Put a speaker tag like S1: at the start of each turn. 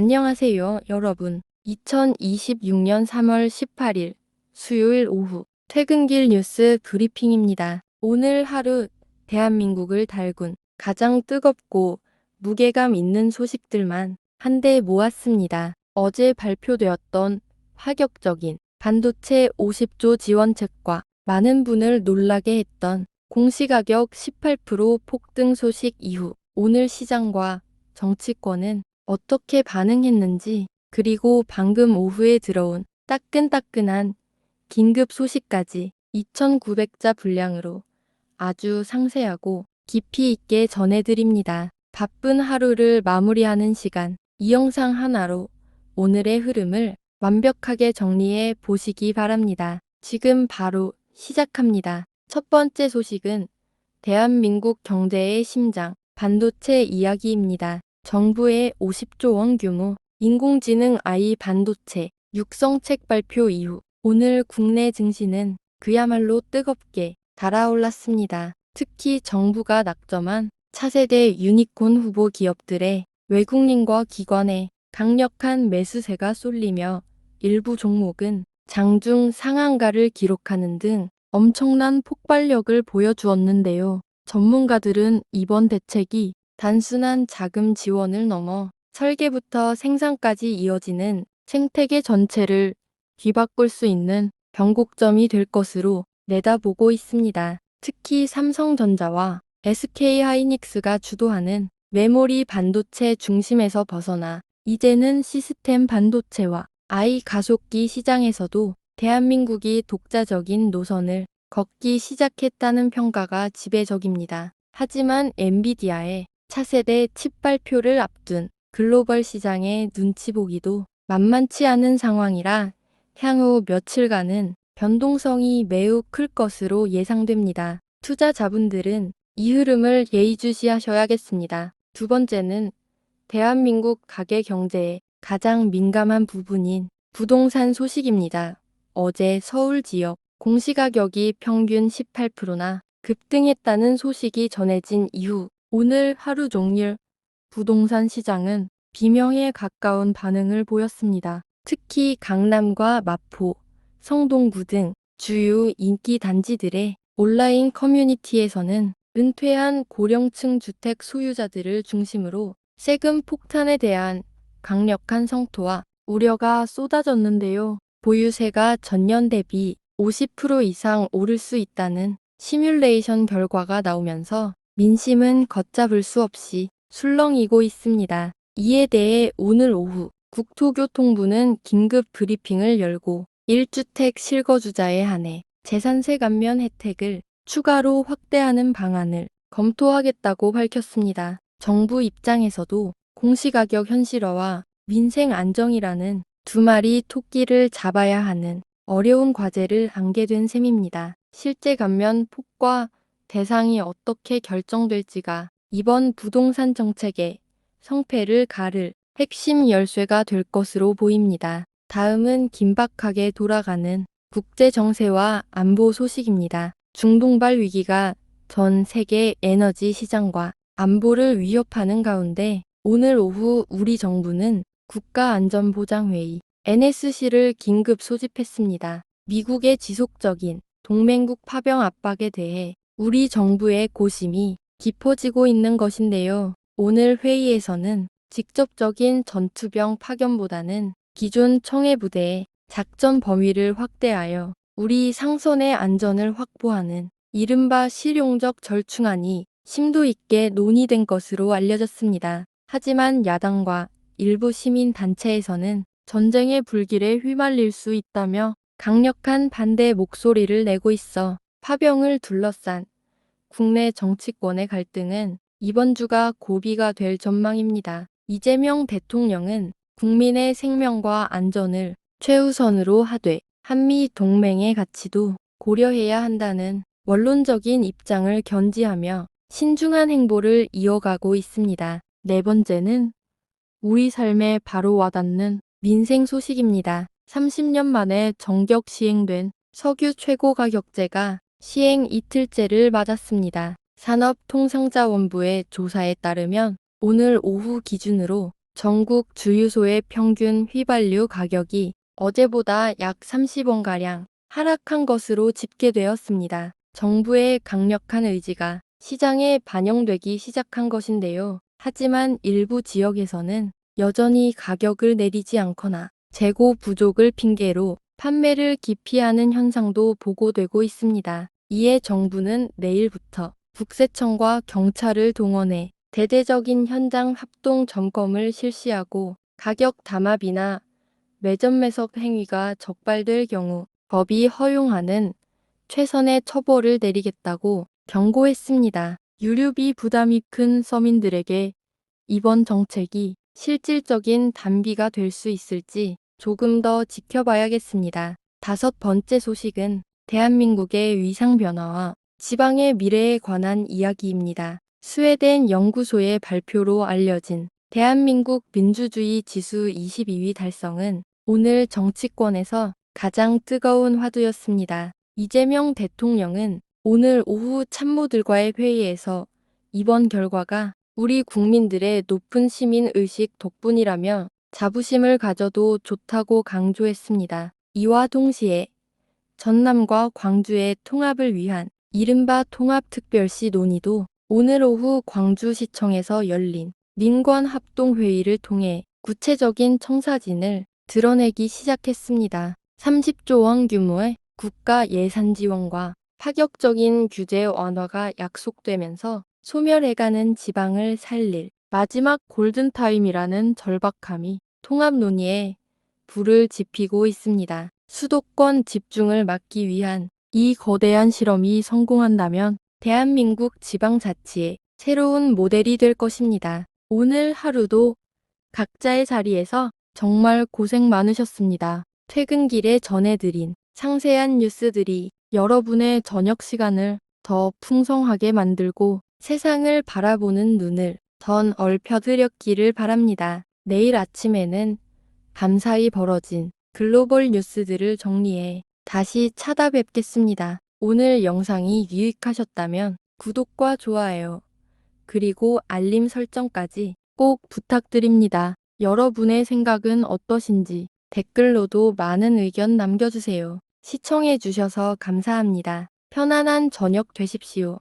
S1: 안녕하세요, 여러분. 2026년 3월 18일 수요일 오후 퇴근길 뉴스 브리핑입니다. 오늘 하루 대한민국을 달군 가장 뜨겁고 무게감 있는 소식들만 한데 모았습니다. 어제 발표되었던 파격적인 반도체 50조 지원책과 많은 분을 놀라게 했던 공시가격 18% 폭등 소식 이후 오늘 시장과 정치권은 어떻게 반응했는지, 그리고 방금 오후에 들어온 따끈따끈한 긴급 소식까지 2,900자 분량으로 아주 상세하고 깊이 있게 전해드립니다. 바쁜 하루를 마무리하는 시간, 이 영상 하나로 오늘의 흐름을 완벽하게 정리해 보시기 바랍니다. 지금 바로 시작합니다. 첫 번째 소식은 대한민국 경제의 심장, 반도체 이야기입니다. 정부의 50조 원 규모 인공지능 AI 반도체 육성책 발표 이후 오늘 국내 증시는 그야말로 뜨겁게 달아올랐습니다. 특히 정부가 낙점한 차세대 유니콘 후보 기업들의 외국인과 기관의 강력한 매수세가 쏠리며 일부 종목은 장중 상한가를 기록하는 등 엄청난 폭발력을 보여주었는데요. 전문가들은 이번 대책이 단순한 자금 지원을 넘어 설계부터 생산까지 이어지는 생태계 전체를 뒤바꿀 수 있는 변곡점이 될 것으로 내다보고 있습니다. 특히 삼성전자와 SK하이닉스가 주도하는 메모리 반도체 중심에서 벗어나 이제는 시스템 반도체와 AI 가속기 시장에서도 대한민국이 독자적인 노선을 걷기 시작했다는 평가가 지배적입니다. 하지만 엔비디아의 차세대 칩 발표를 앞둔 글로벌 시장의 눈치 보기도 만만치 않은 상황이라 향후 며칠간은 변동성이 매우 클 것으로 예상됩니다. 투자자분들은 이 흐름을 예의주시하셔야겠습니다. 두 번째는 대한민국 가계 경제의 가장 민감한 부분인 부동산 소식입니다. 어제 서울 지역 공시가격이 평균 18%나 급등했다는 소식이 전해진 이후 오늘 하루 종일 부동산 시장은 비명에 가까운 반응을 보였습니다. 특히 강남과 마포, 성동구 등 주요 인기 단지들의 온라인 커뮤니티에서는 은퇴한 고령층 주택 소유자들을 중심으로 세금 폭탄에 대한 강력한 성토와 우려가 쏟아졌는데요. 보유세가 전년 대비 50% 이상 오를 수 있다는 시뮬레이션 결과가 나오면서 민심은 걷잡을 수 없이 술렁이고 있습니다. 이에 대해 오늘 오후 국토교통부는 긴급 브리핑을 열고 1주택 실거주자에 한해 재산세 감면 혜택을 추가로 확대하는 방안을 검토하겠다고 밝혔습니다. 정부 입장에서도 공시가격 현실화와 민생 안정이라는 두 마리 토끼를 잡아야 하는 어려운 과제를 안게 된 셈입니다. 실제 감면 폭과 대상이 어떻게 결정될지가 이번 부동산 정책의 성패를 가를 핵심 열쇠가 될 것으로 보입니다. 다음은 긴박하게 돌아가는 국제 정세와 안보 소식입니다. 중동발 위기가 전 세계 에너지 시장과 안보를 위협하는 가운데 오늘 오후 우리 정부는 국가안전보장회의 NSC를 긴급 소집했습니다. 미국의 지속적인 동맹국 파병 압박에 대해 우리 정부의 고심이 깊어지고 있는 것인데요. 오늘 회의에서는 직접적인 전투병 파견보다는 기존 청해부대의 작전 범위를 확대하여 우리 상선의 안전을 확보하는 이른바 실용적 절충안이 심도 있게 논의된 것으로 알려졌습니다. 하지만 야당과 일부 시민단체에서는 전쟁의 불길에 휘말릴 수 있다며 강력한 반대 목소리를 내고 있어 파병을 둘러싼 국내 정치권의 갈등은 이번 주가 고비가 될 전망입니다. 이재명 대통령은 국민의 생명과 안전을 최우선으로 하되 한미 동맹의 가치도 고려해야 한다는 원론적인 입장을 견지하며 신중한 행보를 이어가고 있습니다. 네 번째는 우리 삶에 바로 와닿는 민생 소식입니다. 30년 만에 전격 시행된 석유 최고가격제가 시행 이틀째를 맞았습니다. 산업통상자원부의 조사에 따르면 오늘 오후 기준으로 전국 주유소의 평균 휘발유 가격이 어제보다 약 30원가량 하락한 것으로 집계되었습니다. 정부의 강력한 의지가 시장에 반영되기 시작한 것인데요. 하지만 일부 지역에서는 여전히 가격을 내리지 않거나 재고 부족을 핑계로 판매를 기피하는 현상도 보고되고 있습니다. 이에 정부는 내일부터 국세청과 경찰을 동원해 대대적인 현장 합동 점검을 실시하고 가격 담합이나 매점 매석 행위가 적발될 경우 법이 허용하는 최선의 처벌을 내리겠다고 경고했습니다. 유류비 부담이 큰 서민들에게 이번 정책이 실질적인 단비가 될 수 있을지 조금 더 지켜봐야겠습니다. 다섯 번째 소식은 대한민국의 위상 변화와 지방의 미래에 관한 이야기입니다. 스웨덴 연구소의 발표로 알려진 대한민국 민주주의 지수 22위 달성은 오늘 정치권에서 가장 뜨거운 화두였습니다. 이재명 대통령은 오늘 오후 참모들과의 회의에서 이번 결과가 우리 국민들의 높은 시민의식 덕분이라며 자부심을 가져도 좋다고 강조했습니다. 이와 동시에 전남과 광주의 통합을 위한 이른바 통합특별시 논의도 오늘 오후 광주시청에서 열린 민관합동회의를 통해 구체적인 청사진을 드러내기 시작했습니다. 30조 원 규모의 국가 예산 지원과 파격적인 규제 완화가 약속되면서 소멸해가는 지방을 살릴 마지막 골든타임이라는 절박함이 통합 논의에 불을 지피고 있습니다. 수도권 집중을 막기 위한 이 거대한 실험이 성공한다면 대한민국 지방자치의 새로운 모델이 될 것입니다. 오늘 하루도 각자의 자리에서 정말 고생 많으셨습니다. 퇴근길에 전해드린 상세한 뉴스들이 여러분의 저녁 시간을 더 풍성하게 만들고 세상을 바라보는 눈을 더 넓혀드렸기를 바랍니다. 내일 아침에는 밤사이 벌어진 글로벌 뉴스들을 정리해 다시 찾아뵙겠습니다. 오늘 영상이 유익하셨다면 구독과 좋아요, 그리고 알림 설정까지 꼭 부탁드립니다. 여러분의 생각은 어떠신지 댓글로도 많은 의견 남겨주세요. 시청해주셔서 감사합니다. 편안한 저녁 되십시오.